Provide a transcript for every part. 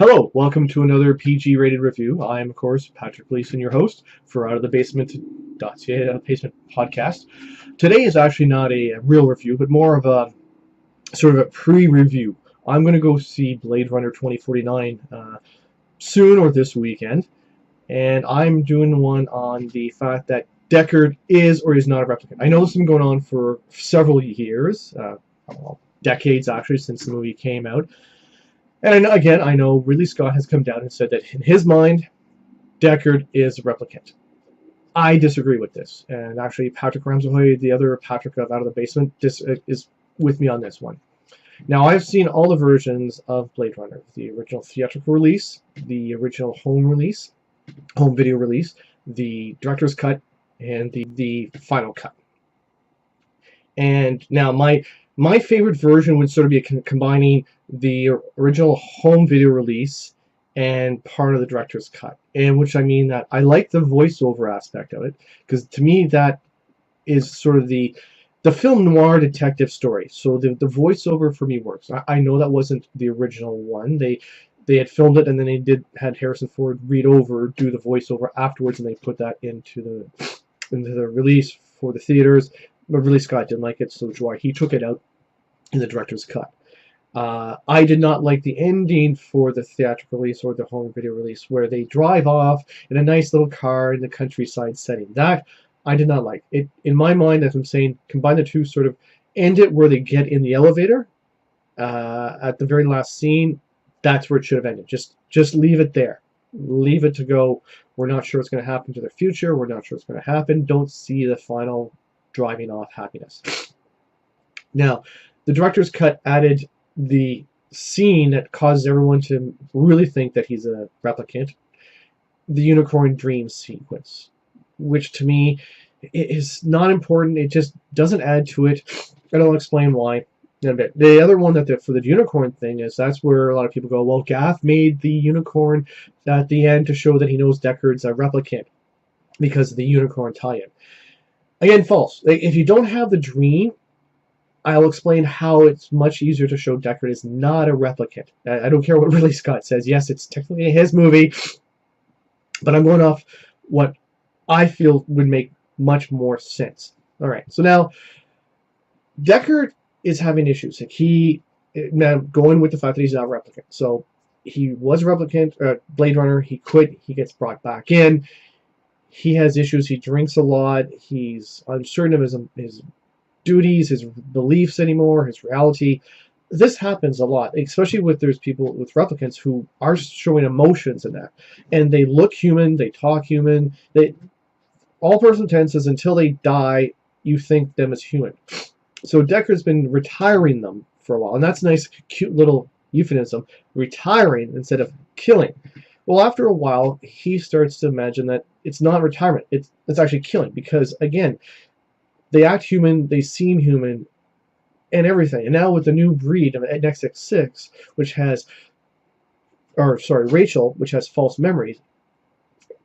Hello, welcome to another PG-rated review. I am, of course, Patrick Gleason, your host for OutOfTheBasement.ca Basement Podcast. Today is actually not a real review, but more of a sort of a pre-review. I'm going to go see Blade Runner 2049 soon or this weekend, and I'm doing one on the fact that Deckard is or is not a replicant. I know this has been going on for several years, decades actually, since the movie came out. And I know Ridley Scott has come down and said that in his mind, Deckard is a replicant. I disagree with this. And actually, Patrick Ramsey, the other Patrick of Out of the Basement, is with me on this one. Now, I've seen all the versions of Blade Runner. The original theatrical release, the original home video release, the director's cut, and the final cut. And now, my favorite version would sort of be combining the original home video release and part of the director's cut, and which I mean that I like the voiceover aspect of it, because to me that is sort of the film noir detective story. So the voiceover for me works. I know that wasn't the original one. They had filmed it and then they had Harrison Ford do the voiceover afterwards, and they put that into the release for the theaters. But Ridley Scott didn't like it, so he took it out in the director's cut. I did not like the ending for the theatrical release or the home video release, where they drive off in a nice little car in the countryside setting. That I did not like. It, in my mind, as I'm saying, combine the two, sort of end it where they get in the elevator at the very last scene. That's where it should have ended. Just leave it there. Leave it to go. We're not sure what's going to happen to their future. We're not sure what's going to happen. Don't see the final driving off happiness. Now, the director's cut added the scene that causes everyone to really think that he's a replicant, the unicorn dream sequence, which to me is not important. It just doesn't add to it, and I'll explain why in a bit. The other one for the unicorn thing is that's where a lot of people go, well, Gaff made the unicorn at the end to show that he knows Deckard's a replicant because of the unicorn tie-in. Again, false. If you don't have the dream, I'll explain how it's much easier to show Deckard is not a replicant. I don't care what Ridley Scott says. Yes, it's technically his movie, but I'm going off what I feel would make much more sense. All right, so now Deckard is having issues. Now going with the fact that he's not a replicant. So he was a replicant, Blade Runner. He quit. He gets brought back in. He has issues. He drinks a lot. He's uncertain of his duties, his beliefs anymore, his reality. This happens a lot, especially there's people with replicants who are showing emotions in that, and they look human, they talk human. All person tenses until they die, you think them as human. So Deckard's been retiring them for a while, and that's a nice, cute little euphemism, retiring instead of killing. Well, after a while, he starts to imagine that it's not retirement, it's actually killing, because again, they act human, they seem human, and everything. And now with the new breed of XX6, Rachel, which has false memories,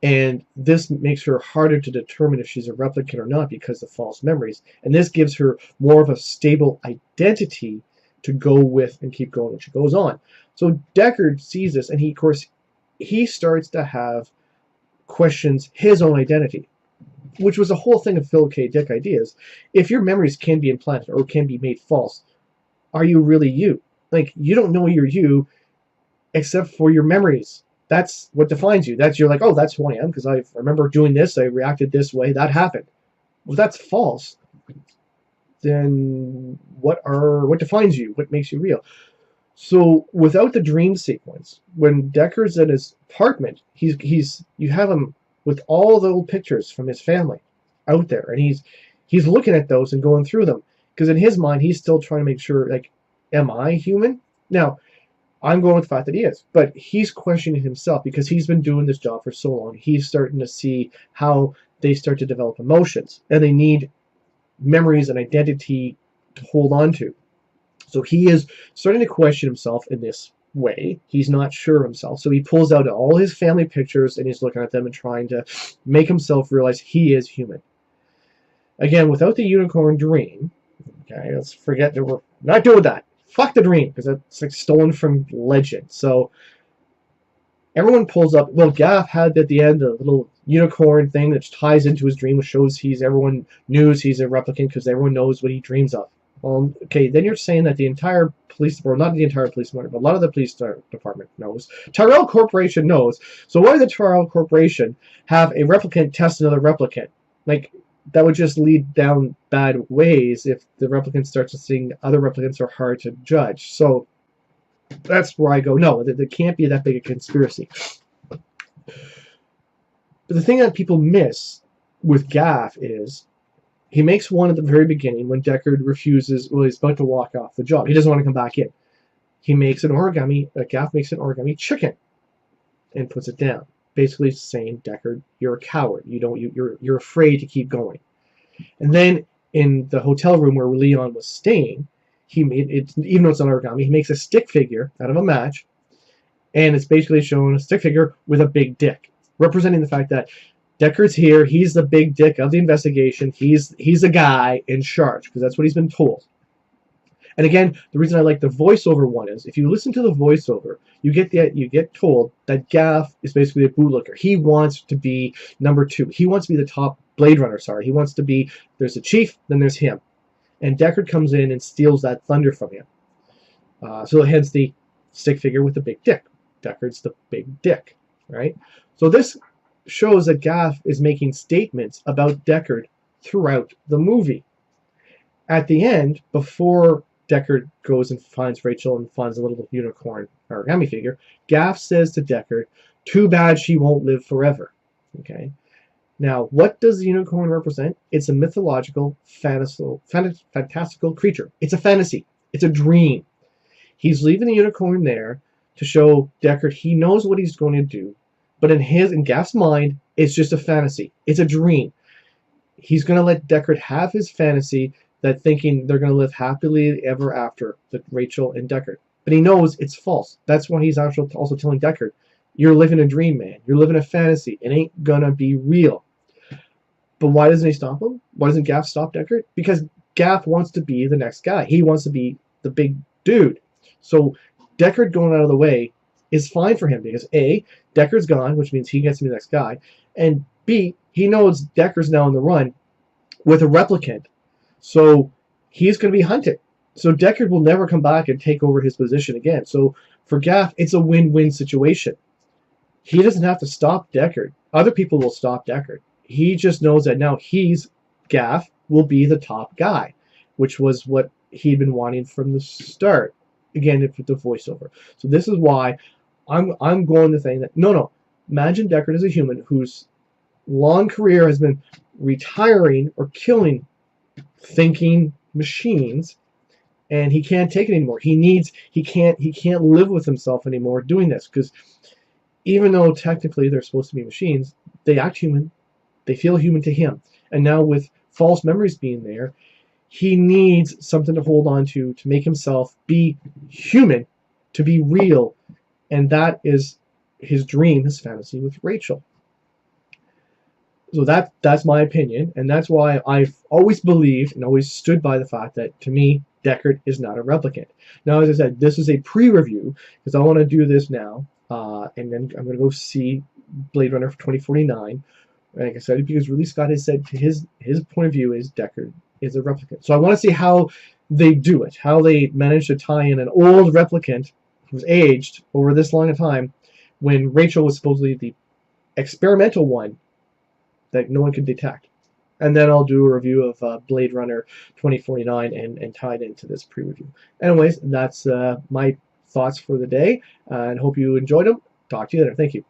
and this makes her harder to determine if she's a replicant or not because of false memories. And this gives her more of a stable identity to go with and keep going when she goes on. So Deckard sees this, and he starts to have questions his own identity, which was the whole thing of Philip K. Dick ideas. If your memories can be implanted or can be made false, are you really you? Like, you don't know you're you except for your memories. That's what defines you. You're like, oh, that's who I am because I remember doing this, I reacted this way, that happened. Well, that's false. Then what defines you? What makes you real? So without the dream sequence, when Deckard's in his apartment, you have him with all the old pictures from his family out there, and he's looking at those and going through them, because in his mind he's still trying to make sure, like, am I human? Now, I'm going with the fact that he is, but he's questioning himself because he's been doing this job for so long. He's starting to see how they start to develop emotions, and they need memories and identity to hold on to. So he is starting to question himself in this way. He's not sure of himself, so he pulls out all his family pictures and he's looking at them and trying to make himself realize he is human. Again, without the unicorn dream, okay, let's forget that we're not doing that. Fuck the dream, because that's like stolen from legend. So Everyone pulls up. Well, Gaff had at the end a little unicorn thing that ties into his dream, which shows everyone knows he's a replicant because everyone knows what he dreams of. Well, okay, then you're saying that the entire police, or not the entire police department, but a lot of the police department knows. Tyrell Corporation knows. So why does the Tyrell Corporation have a replicant test another replicant? Like, that would just lead down bad ways if the replicant starts to think other replicants are hard to judge. So that's where I go, no, there can't be that big a conspiracy. But the thing that people miss with Gaff is he makes one at the very beginning when Deckard refuses, well, he's about to walk off the job. He doesn't want to come back in. He makes an origami, Gaff makes an origami chicken and puts it down. Basically saying, Deckard, you're a coward. You're afraid to keep going. And then in the hotel room where Leon was staying, he made it, even though it's an origami, he makes a stick figure out of a match, and it's basically showing a stick figure with a big dick, representing the fact that Deckard's here, he's the big dick of the investigation, he's the guy in charge, because that's what he's been told. And again, the reason I like the voiceover one is, if you listen to the voiceover, you get told that Gaff is basically a bootlicker. He wants to be number 2. He wants to be the top Blade Runner, sorry. He wants to be, there's the chief, then there's him. And Deckard comes in and steals that thunder from him. So hence the stick figure with the big dick. Deckard's the big dick, right? So this shows that Gaff is making statements about Deckard throughout the movie. At the end, before Deckard goes and finds Rachel and finds a little unicorn origami figure, Gaff says to Deckard, too bad she won't live forever. Okay. Now, what does the unicorn represent? It's a mythological, fantastical creature. It's a fantasy. It's a dream. He's leaving the unicorn there to show Deckard he knows what he's going to do, but in Gaff's mind, it's just a fantasy. It's a dream. He's going to let Deckard have his fantasy, that thinking they're going to live happily ever after, with Rachel and Deckard. But he knows it's false. That's why he's also telling Deckard, you're living a dream, man. You're living a fantasy. It ain't gonna be real. But why doesn't he stop him? Why doesn't Gaff stop Deckard? Because Gaff wants to be the next guy. He wants to be the big dude. So Deckard going out of the way is fine for him because A, Deckard's gone, which means he gets to be the next guy, and B, he knows Deckard's now on the run with a replicant. So he's going to be hunted. So Deckard will never come back and take over his position again. So for Gaff, it's a win-win situation. He doesn't have to stop Deckard. Other people will stop Deckard. He just knows that now Gaff will be the top guy, which was what he'd been wanting from the start. Again, with the voiceover. So this is why I'm going to think that, no. Imagine Deckard as a human whose long career has been retiring or killing thinking machines, and he can't take it anymore. He can't live with himself anymore doing this, because even though technically they're supposed to be machines, they act human, they feel human to him. And now with false memories being there, he needs something to hold on to make himself be human, to be real, and that is his dream, his fantasy with Rachel. So that's my opinion, and that's why I've always believed and always stood by the fact that, to me, Deckard is not a replicant. Now, as I said, this is a pre-review, because I want to do this now, and then I'm going to go see Blade Runner 2049, like I said, because Ridley Scott has said his point of view is Deckard is a replicant. So I want to see how they do it, how they manage to tie in an old replicant who's aged over this long a time, when Rachel was supposedly the experimental one that no one could detect. And then I'll do a review of Blade Runner 2049 and tie it into this pre-review. Anyways, that's my thoughts for the day, and hope you enjoyed them. Talk to you later. Thank you.